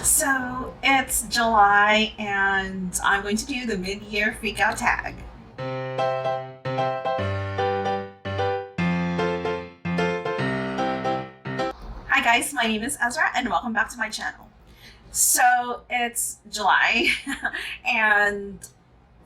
So it's July and I'm going to do the mid-year freakout tag. Hi guys, my name is Ezra and welcome back to my channel. So it's July and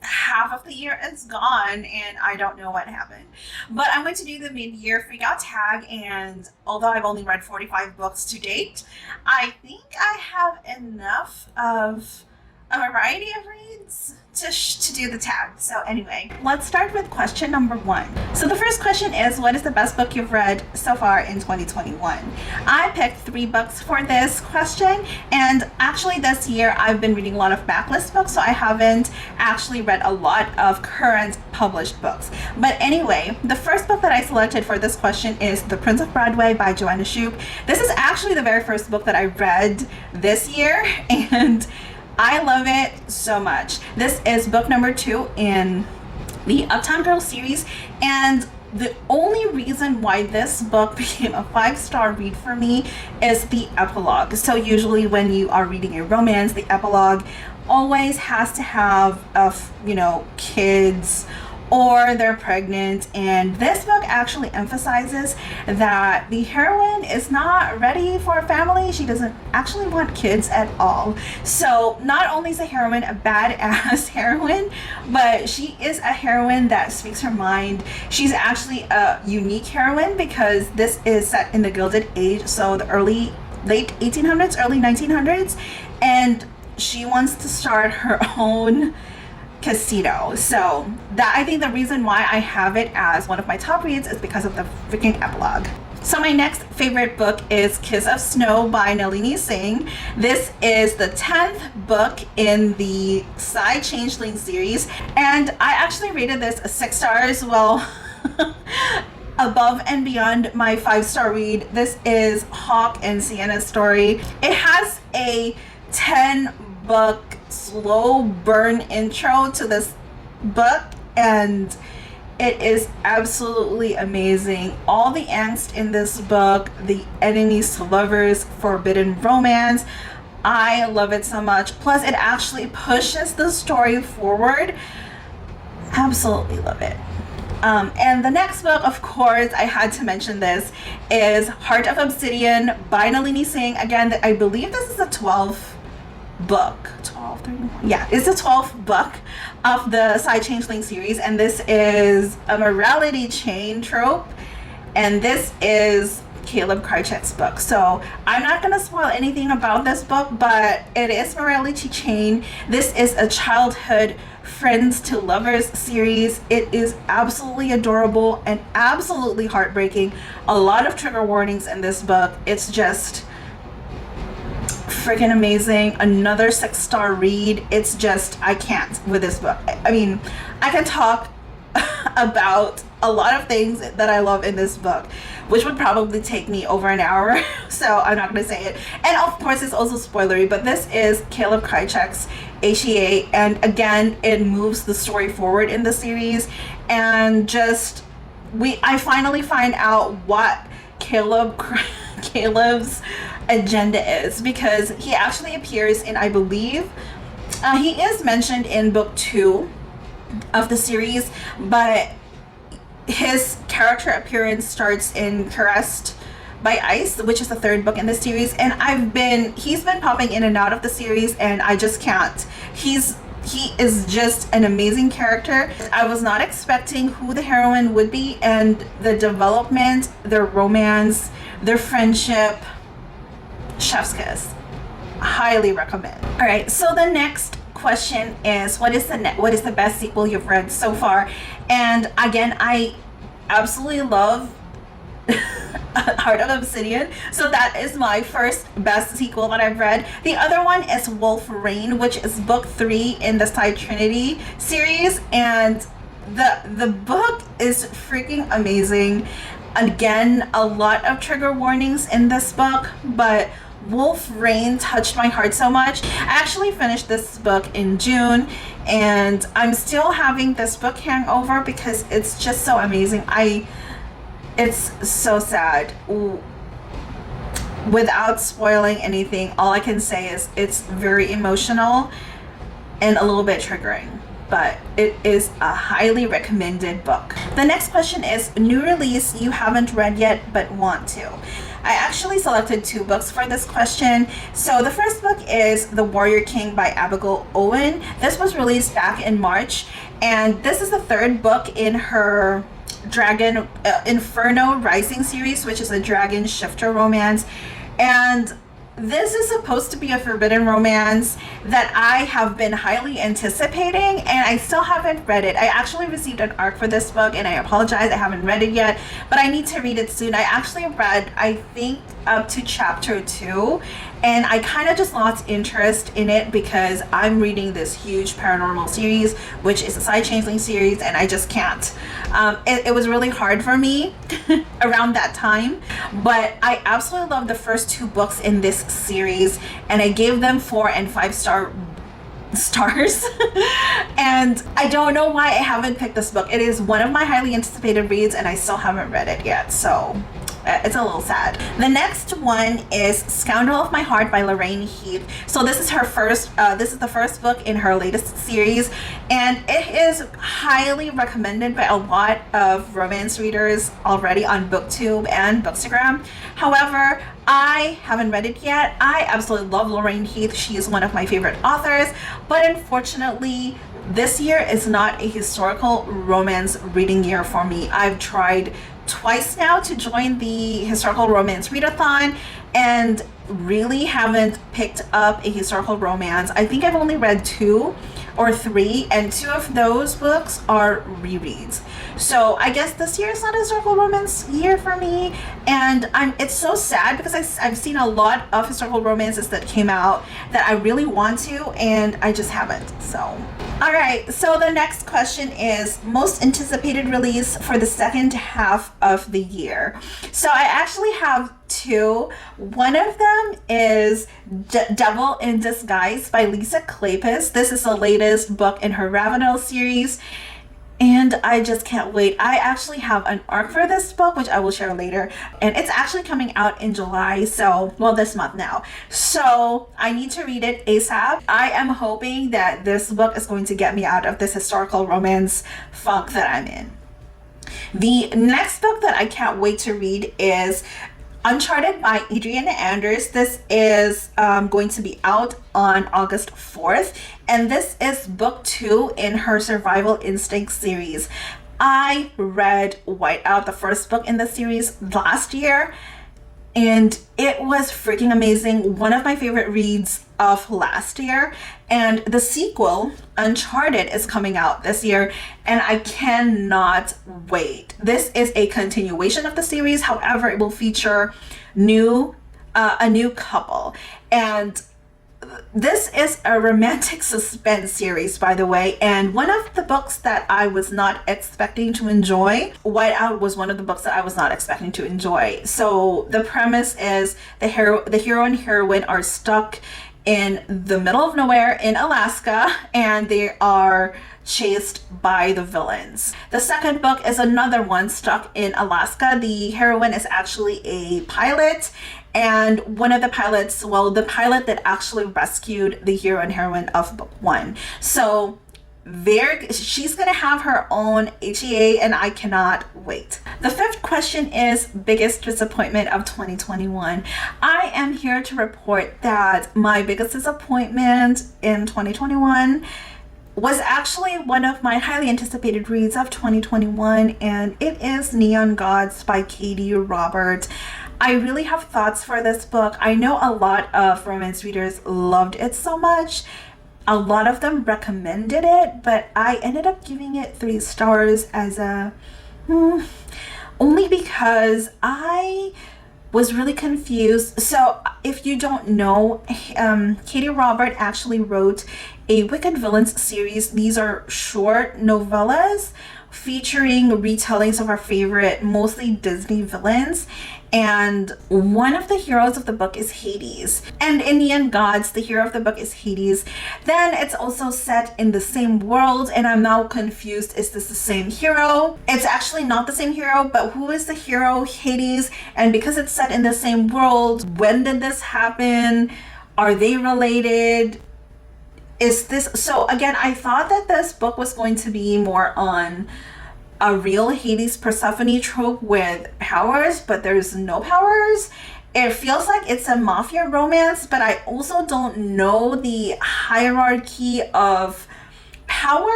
half of the year is gone and I don't know what happened. But I'm going to do the mid-year freakout tag, and although I've only read 45 books to date, I think I have enough of a variety of reads to do the tag. So anyway, let's start with question number 1. So the first question is, what is the best book you've read so far in 2021? I picked 3 books for this question, and actually this year I've been reading a lot of backlist books, so I haven't actually read a lot of current published books. But anyway, the first book that I selected for this question is The Prince of Broadway by Joanna Shupe. This is actually the very first book that I read this year, and I love it so much. This is book number 2 in the Uptown Girl series, and the only reason why this book became a 5-star read for me is the epilogue. So usually when you are reading a romance, the epilogue always has to have kids or they're pregnant, and this book actually emphasizes that the heroine is not ready for a family. She doesn't actually want kids at all. So not only is the heroine a badass heroine, but she is a heroine that speaks her mind. She's actually a unique heroine because this is set in the Gilded Age, so the late 1800s, early 1900s, and she wants to start her own casino. So that, I think the reason why I have it as one of my top reads is because of the freaking epilogue. So my next favorite book is Kiss of Snow by Nalini Singh. This is the 10th book in the Psy Changeling series, and I actually rated this a 6 stars. Well, above and beyond my 5-star read. This is Hawk and Sienna's story. It has a 10-book slow burn intro to this book, and it is absolutely amazing. All the angst in this book, the enemies to lovers, forbidden romance, I love it so much. Plus it actually pushes the story forward. Absolutely love it. And the next book, of course, I had to mention this, is Heart of Obsidian by Nalini Singh. Again, I believe this is a 12th book. 12, 31? Yeah, it's the 12th book of the Psy Changeling series, and this is a morality chain trope, and this is Caleb Krychek's book. So I'm not going to spoil anything about this book, but it is morality chain. This is a childhood friends to lovers series. It is absolutely adorable and absolutely heartbreaking. A lot of trigger warnings in this book. It's just freaking amazing. Another 6-star read. It's just, I can't with this book. I mean, I can talk about a lot of things that I love in this book, which would probably take me over an hour, so I'm not going to say it. And of course, it's also spoilery, but this is Caleb Krychek's HEA, and again, it moves the story forward in the series, and just, I finally find out what Caleb's agenda is, because he actually appears in, I believe, he is mentioned in book 2 of the series, but his character appearance starts in Caressed by Ice, which is the 3rd book in the series, and he's been popping in and out of the series, and I just can't. He is just an amazing character. I was not expecting who the heroine would be, and the development, their romance, their friendship, chef's kiss. Highly recommend. All right, so the next question is, what is the best sequel you've read so far? And again, I absolutely love Heart of Obsidian, so that is my first best sequel that I've read. The other one is Wolf Rain, which is book 3 in the Psy Trinity series, and the book is freaking amazing. Again, a lot of trigger warnings in this book, but Wolf Rain touched my heart so much. I actually finished this book in June, and I'm still having this book hangover because it's just so amazing. It's so sad. without spoiling anything, all I can say is it's very emotional and a little bit triggering, but it is a highly recommended book. The next question is new release you haven't read yet but want to. I actually selected 2 books for this question. So the first book is The Warrior King by Abigail Owen. This was released back in March, and this is the 3rd book in her Dragon Inferno Rising series, which is a dragon shifter romance. And this is supposed to be a forbidden romance that I have been highly anticipating, and I still haven't read it. I actually received an ARC for this book, and I apologize, I haven't read it yet, but I need to read it soon. I actually read, I think, up to chapter 2, and I kind of just lost interest in it because I'm reading this huge paranormal series, which is a side changeling series, and I just can't. It was really hard for me around that time, but I absolutely love the first 2 books in this series, and I gave them 4 and 5 stars. And I don't know why I haven't picked this book. It is one of my highly anticipated reads, and I still haven't read it yet, so it's a little sad. The next one is Scoundrel of My Heart by Lorraine Heath. So this is the first book in her latest series, and it is highly recommended by a lot of romance readers already on Booktube and Bookstagram. However, I haven't read it yet. I absolutely love Lorraine Heath. She is one of my favorite authors, but unfortunately, this year is not a historical romance reading year for me. I've tried twice now to join the historical romance readathon and really haven't picked up a historical romance. I think I've only read 2 or 3, and 2 of those books are rereads. So I guess this year is not a historical romance year for me, and it's so sad because I've seen a lot of historical romances that came out that I really want to, and I just haven't. So alright, so the next question is most anticipated release for the second half of the year. So I actually have 2. One of them is Devil in Disguise by Lisa Kleypas. This is the latest book in her Ravenel series, and I just can't wait. I actually have an ARC for this book, which I will share later, and it's actually coming out in July, so, well, this month now. So I need to read it ASAP. I am hoping that this book is going to get me out of this historical romance funk that I'm in. The next book that I can't wait to read is Uncharted by Adriana Anders. This is going to be out on August 4th, and this is book 2 in her Survival Instinct series. I read Whiteout, the first book in the series, last year, and it was freaking amazing. One of my favorite reads of last year, and the sequel, Uncharted, is coming out this year, and I cannot wait. This is a continuation of the series. However, it will feature a new couple, and this is a romantic suspense series, by the way, and one of the books that I was not expecting to enjoy. Whiteout was one of the books that I was not expecting to enjoy. So the premise is the hero and heroine are stuck in the middle of nowhere in Alaska, and they are chased by the villains. The second book is another one stuck in Alaska. The heroine is actually a pilot, and one of the pilots, well, the pilot that actually rescued the hero and heroine of book 1. So she's gonna have her own HEA, and I cannot wait. The 5th question is biggest disappointment of 2021. I am here to report that my biggest disappointment in 2021 was actually one of my highly anticipated reads of 2021, and it is Neon Gods by KATEE Robert. I really have thoughts for this book. I know a lot of romance readers loved it so much. A lot of them recommended it, but I ended up giving it 3 stars as a only because I was really confused. So if you don't know, KATEE Robert actually wrote a Wicked Villains series. These are short novellas featuring retellings of our favorite, mostly Disney villains. And one of the heroes of the book is Hades. And Indian gods, the hero of the book is Hades. Then it's also set in the same world, and I'm now confused. Is this the same hero? It's actually not the same hero, but who is the hero? Hades. And because it's set in the same world, when did this happen? Are they related? Is this... So again, I thought that this book was going to be more on a real Hades Persephone trope with powers, but there's no powers. It feels like it's a mafia romance, but I also don't know the hierarchy of power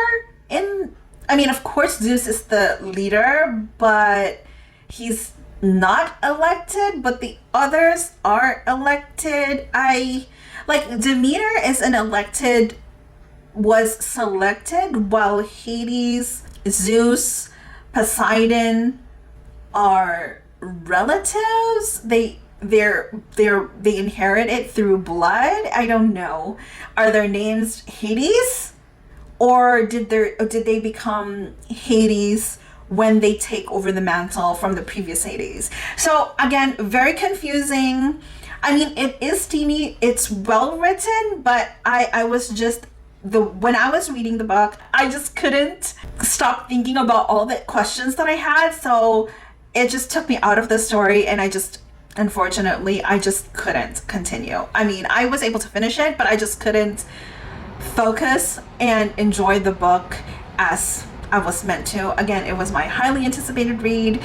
in... I mean, of course Zeus is the leader, but he's not elected, but the others are elected. Demeter is an elected, was selected, while Hades, Zeus, Poseidon are relatives. They inherit it through blood. I don't know. Are their names Hades, or did they become Hades when they take over the mantle from the previous Hades? So again, very confusing. I mean, it is steamy. It's well written, but I was just... when I was reading the book, I just couldn't stop thinking about all the questions that I had. So it just took me out of the story, and unfortunately, I just couldn't continue. I mean, I was able to finish it, but I just couldn't focus and enjoy the book as I was meant to. Again, it was my highly anticipated read,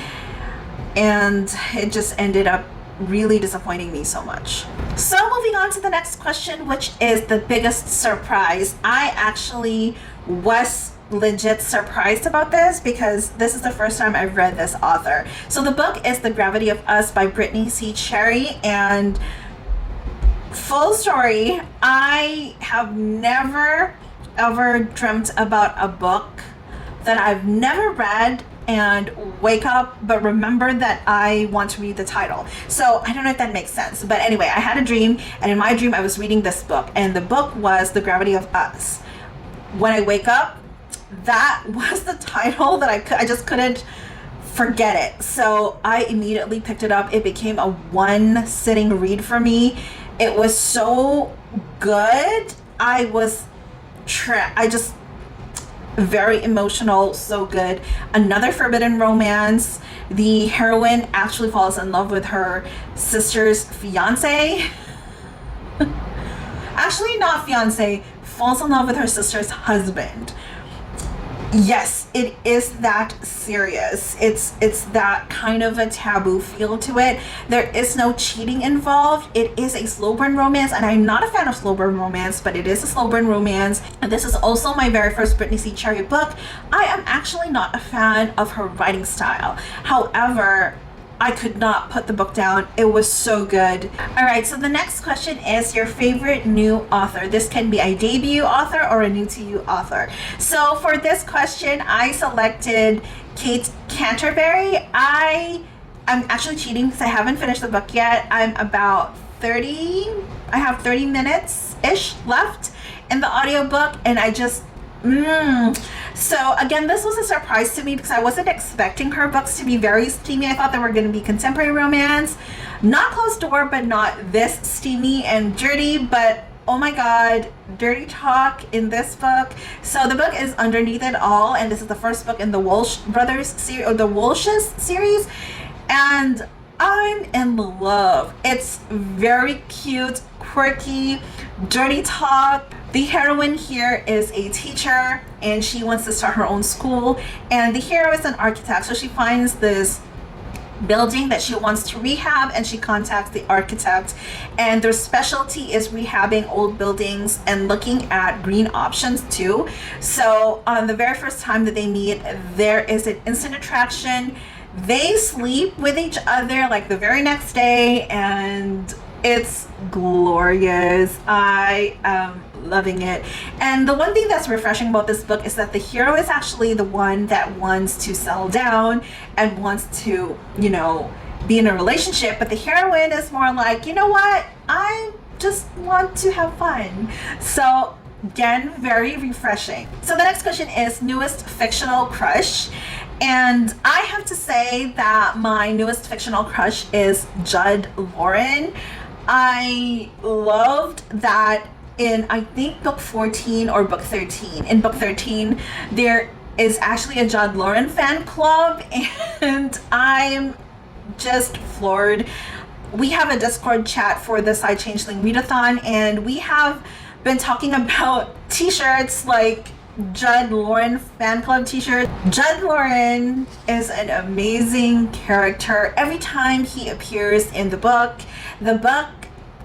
and it just ended up really disappointing me so much. So moving on to the next question, which is the biggest surprise. I actually was legit surprised about this because this is the first time I've read this author. So the book is The Gravity of Us by Brittany C. Cherry, and full story, I have never ever dreamt about a book that I've never read and wake up but remember that I want to read the title. So I don't know if that makes sense, but anyway, I had a dream, and in my dream I was reading this book, and the book was The Gravity of Us. When I wake up, that was the title that I just couldn't forget it. So I immediately picked it up. It became a one sitting read for me. It was so good. I just very emotional, so good. Another forbidden romance. The heroine actually falls in love with her sister's fiance. Actually, not fiance, falls in love with her sister's husband. Yes, it is that serious. It's that kind of a taboo feel to it. There is no cheating involved. It is a slow burn romance, and I'm not a fan of slow burn romance, but it is a slow burn romance. And this is also my very first Brittany C. Cherry book. I am actually not a fan of her writing style. However, I could not put the book down. It was so good. All right, so the next question is your favorite new author. This can be a debut author or a new to you author. So for this question, I selected Kate Canterbury. I'm actually cheating because I haven't finished the book yet. I have 30 minutes-ish left in the audiobook, and I just So again, this was a surprise to me because I wasn't expecting her books to be very steamy. I thought they were going to be contemporary romance, not closed door, but not this steamy and dirty. But oh my god, dirty talk in this book. So the book is Underneath It All, and this is the first book in the Walsh Brothers series, or the Walshes series, and I'm in love. It's very cute, quirky, dirty talk. The heroine here is a teacher, and she wants to start her own school, and the hero is an architect. So she finds this building that she wants to rehab, and she contacts the architect, and their specialty is rehabbing old buildings and looking at green options too. So on the very first time that they meet, there is an instant attraction. They sleep with each other like the very next day, and it's glorious. I am loving it. And the one thing that's refreshing about this book is that the hero is actually the one that wants to settle down and wants to, you know, be in a relationship, but the heroine is more like, you know what, I just want to have fun. So again, very refreshing. So the next question is newest fictional crush. And I have to say that my newest fictional crush is Judd Lauren. I loved that in, I think, book 14 or book 13. In book 13, there is actually a Judd Lauren fan club, and I'm just floored. We have a Discord chat for the Side Changeling Readathon, and we have been talking about t-shirts, like Judd Lauren fan club t-shirt. Judd Lauren is an amazing character. Every time he appears in the book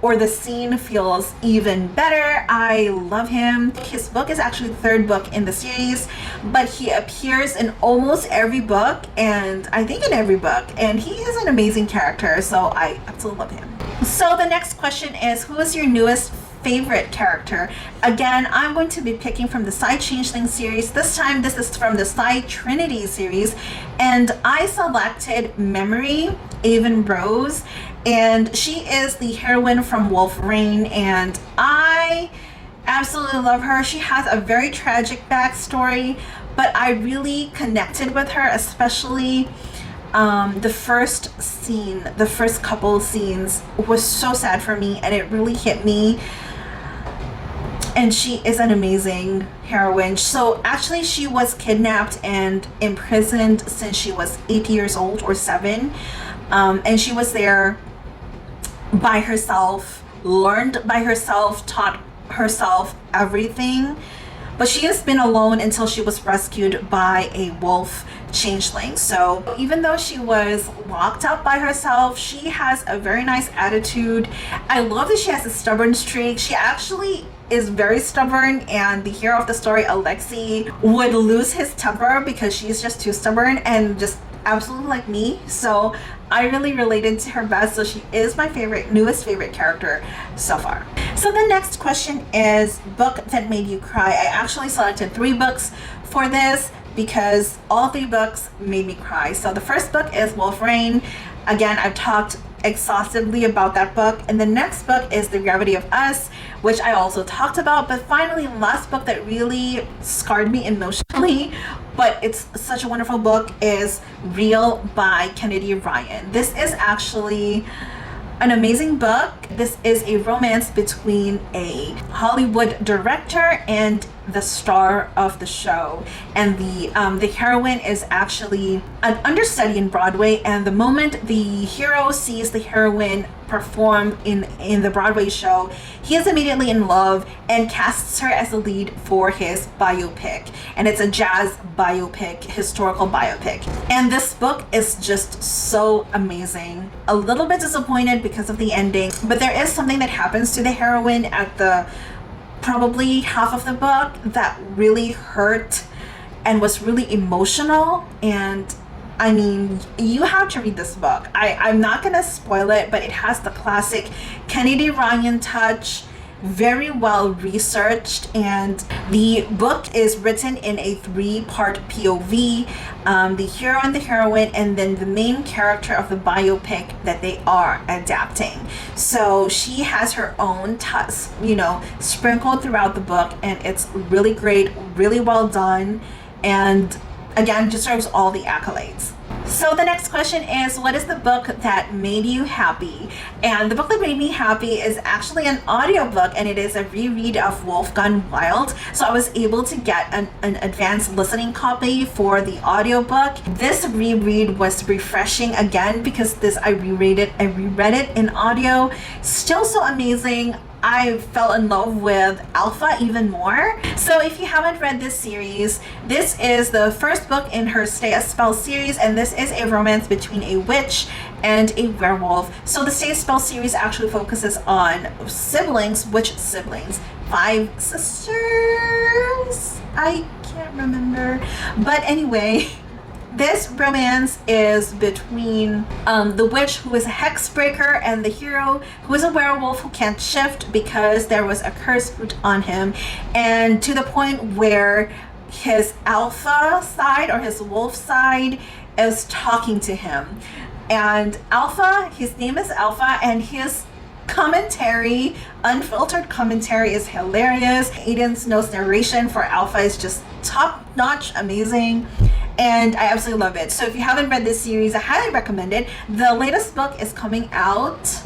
or the scene feels even better. I love him. His book is actually the third book in the series, but he appears in almost every book, and I think in every book, and he is an amazing character, so I absolutely love him. So the next question is, who is your newest favorite character? Again, I'm going to be picking from the Side Changeling series. This time this is from the Side Trinity series, and I selected Memory, Avon Rose, and she is the heroine from Wolf Rain, and I absolutely love her. She has a very tragic backstory, but I really connected with her, especially the first couple scenes was so sad for me, and it really hit me. And she is an amazing heroine. So actually she was kidnapped and imprisoned since she was 8 years old or 7, and she was there by herself, learned by herself, taught herself everything, but she has been alone until she was rescued by a wolf changeling. So even though she was locked up by herself, she has a very nice attitude. I love that she has a stubborn streak. She actually is very stubborn, and the hero of the story, Alexei, would lose his temper because she's just too stubborn and just absolutely like me. So I really related to her best. So she is my newest favorite character so far. So the next question is book that made you cry. I actually selected 3 books for this because all 3 books made me cry. So the first book is Wolf Rain. Again, I've talked exhaustively about that book, and the next book is The Gravity of Us, which I also talked about. But finally, last book that really scarred me emotionally, but it's such a wonderful book, is Real by Kennedy Ryan. This is actually an amazing book. This is a romance between a Hollywood director and the star of the show, and the heroine is actually an understudy in Broadway, and the moment the hero sees the heroine perform in the Broadway show, he is immediately in love and casts her as the lead for his biopic, and it's a jazz biopic, historical biopic. And this book is just so amazing. A little bit disappointed because of the ending, but there is something that happens to the heroine at the probably half of the book that really hurt and was really emotional. And I mean, you have to read this book. I'm not gonna spoil it, but it has the classic Kennedy Ryan touch, very well researched, and the book is written in a 3-part POV, the hero and the heroine, and then the main character of the biopic that they are adapting. So she has her own touch, sprinkled throughout the book, and it's really great, really well done, and again, deserves all the accolades. So the next question is, what is the book that made you happy? And the book that made me happy is actually an audiobook, and it is a reread of Wolf Gone Wild. So I was able to get an advanced listening copy for the audiobook. This reread was refreshing again because I reread it in audio. Still so amazing. I fell in love with Alpha even more. So if you haven't read this series, this is the first book in her Stay a Spell series, and this is a romance between a witch and a werewolf. So the Stay a Spell series actually focuses on siblings. Which siblings? 5 sisters? I can't remember. But anyway, this romance is between the witch, who is a hex breaker, and the hero, who is a werewolf who can't shift because there was a curse put on him, and to the point where his alpha side or his wolf side is talking to him. And Alpha, his name is Alpha, and his commentary, unfiltered commentary, is hilarious. Aiden's Snow's narration for Alpha is just top-notch, amazing. and I absolutely love it. So if you haven't read this series, I highly recommend it. The latest book is coming out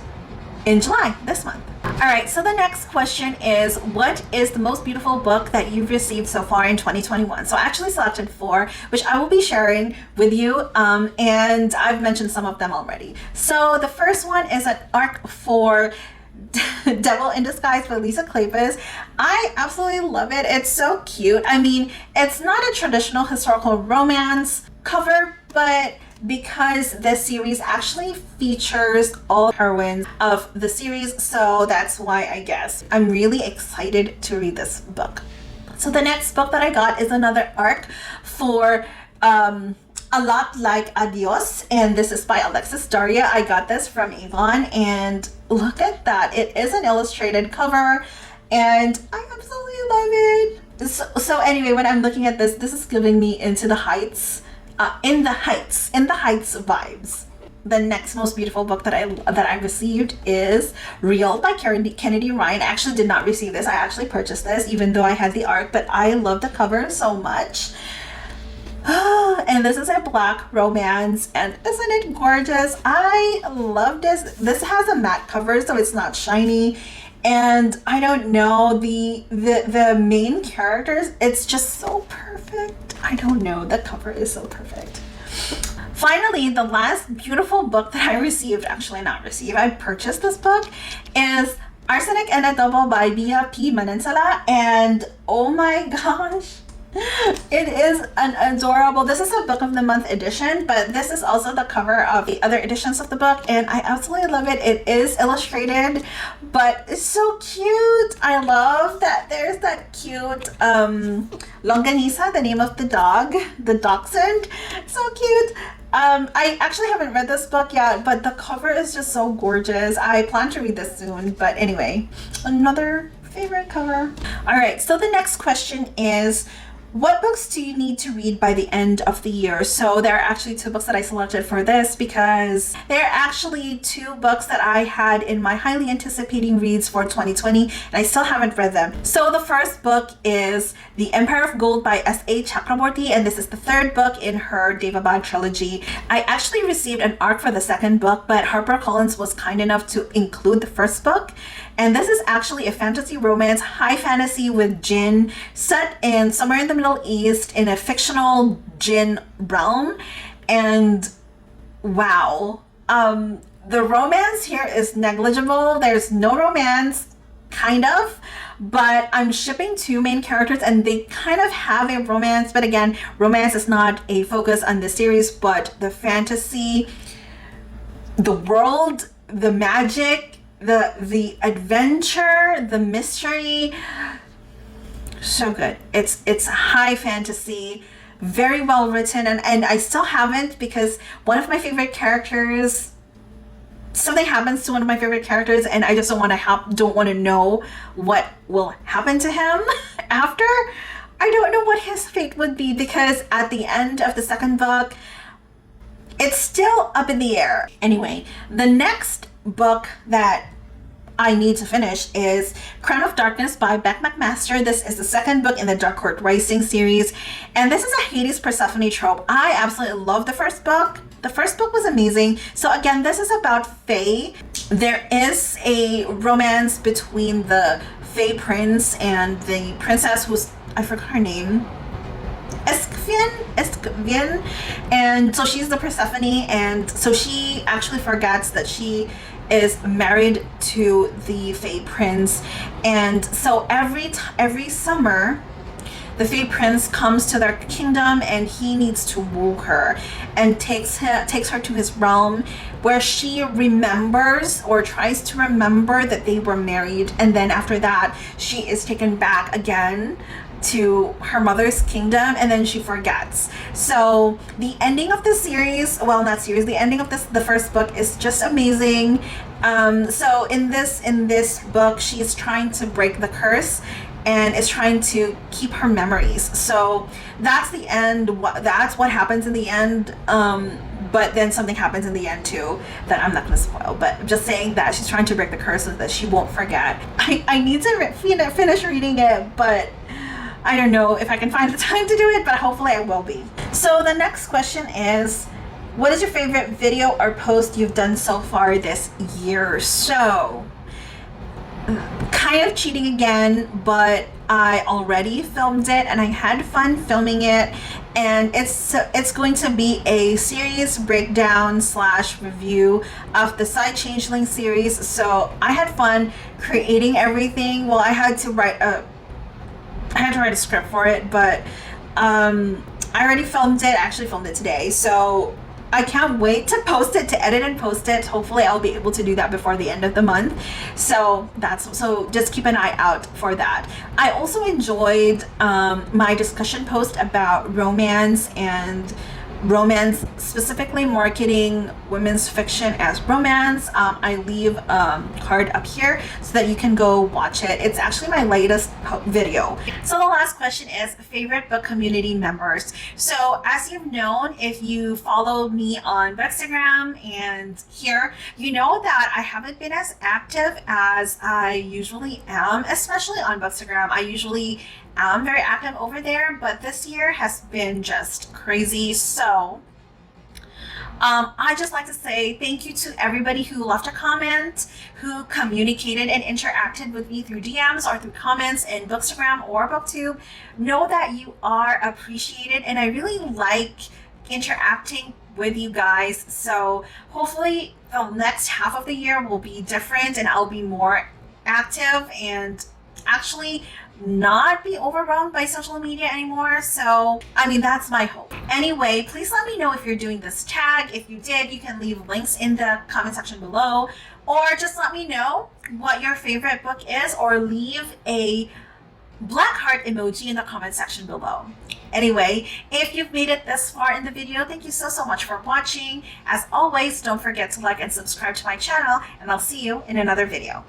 in July, this month. All right, so the next question is, what is the most beautiful book that you've received so far in 2021? So I actually selected 4, which I will be sharing with you, and I've mentioned some of them already. So the first one is an arc for Devil in Disguise by Lisa Kleypas. I absolutely love it. It's so cute. I mean, it's not a traditional historical romance cover, but because this series actually features all heroines of the series, so that's why I guess I'm really excited to read this book. So the next book that I got is another arc for A Lot Like Adios, and this is by Alexis Daria. I got this from Avon, and look at that. It is an illustrated cover, and I absolutely love it. So anyway, when I'm looking at this is giving me Into the Heights, in the Heights vibes. The next most beautiful book that I received is Real by Kennedy Ryan. I actually did not receive this. I actually purchased this even though I had the arc, but I love the cover so much. And this is a Black romance, and isn't it gorgeous? I love this. This has a matte cover, so it's not shiny. And I don't know, the main characters, it's just so perfect. I don't know, the cover is so perfect. Finally, the last beautiful book that I received, actually not received, I purchased this book, is Arsenic and Adobo by Bia P. Manansala. And oh my gosh, it is an adorable, this is a book of the month edition, but this is also the cover of the other editions of the book, and I absolutely love it. It is illustrated, but it's so cute. I love that there's that cute Longanisa, the name of the dog, the dachshund. So cute. I actually haven't read this book yet, but the cover is just so gorgeous. I plan to read this soon, but anyway, another favorite cover. All right, so the next question is, what books do you need to read by the end of the year? So there are actually 2 books that I selected for this, because there are actually 2 books that I had in my highly anticipating reads for 2020, and I still haven't read them. So the first book is The Empire of Gold by S.A. Chakraborty, and this is the 3rd book in her Devabad trilogy. I actually received an arc for the 2nd book, but HarperCollins was kind enough to include the 1st book. And this is actually a fantasy romance, high fantasy with jinn, set in somewhere in the Middle East in a fictional jinn realm. And wow, the romance here is negligible. There's no romance, kind of, but I'm shipping 2 main characters and they kind of have a romance. But again, romance is not a focus on this series, but the fantasy, the world, the magic, the adventure, the mystery, so good. It's high fantasy, very well written, and I still haven't, because one of my favorite characters, something happens to one of my favorite characters, and I just don't want to know what will happen to him after. I don't know what his fate would be, because at the end of the 2nd book, it's still up in the air. Anyway, the next book that I need to finish is Crown of Darkness by Beck McMaster. This is the 2nd book in the Dark Court Rising series, and this is a Hades Persephone trope. I absolutely love the 1st book. The 1st book was amazing. So again, this is about Fae. There is a romance between the Fae prince and the princess who's, I forgot her name, Escvian, and so she's the Persephone, and so she actually forgets that she is married to the Fae prince, and so every summer the Fae prince comes to their kingdom and he needs to woo her and takes her to his realm, where she remembers or tries to remember that they were married, and then after that she is taken back again to her mother's kingdom, and then she forgets. So the ending of the series, well, not series, the ending of the 1st book is just amazing. So in this book, she is trying to break the curse and is trying to keep her memories. So that's the end. That's what happens in the end. But then something happens in the end too that I'm not going to spoil, but I'm just saying that she's trying to break the curse so that she won't forget. I need to finish reading it, but I don't know if I can find the time to do it, but hopefully I will be. So the next question is, what is your favorite video or post you've done so far this year? So, kind of cheating again, but I already filmed it and I had fun filming it, and it's going to be a series breakdown / review of the Side Changeling series. So I had fun creating everything. Well, I had to write a script for it, but I already filmed it. I actually filmed it today, so I can't wait to post it, to edit and post it. Hopefully I'll be able to do that before the end of the month. So just keep an eye out for that. I also enjoyed my discussion post about romance, specifically marketing women's fiction as romance. I leave card up here so that you can go watch it. It's actually my latest video. So the last question is favorite book community members. So as you've known, if you follow me on Bookstagram and here, you know that I haven't been as active as I usually am, especially on Bookstagram. I usually am very active over there, but this year has been just crazy. So I just like to say thank you to everybody who left a comment, who communicated and interacted with me through DMs or through comments in Bookstagram or Booktube. Know that you are appreciated, and I really like interacting with you guys. So hopefully the next half of the year will be different, and I'll be more active and actually not be overwhelmed by social media anymore. So I mean, that's my hope. Anyway, please let me know if you're doing this tag. If you did, you can leave links in the comment section below, or just let me know what your favorite book is, or leave a black heart emoji in the comment section below. Anyway, if you've made it this far in the video, thank you so much for watching. As always, don't forget to like and subscribe to my channel, and I'll see you in another video.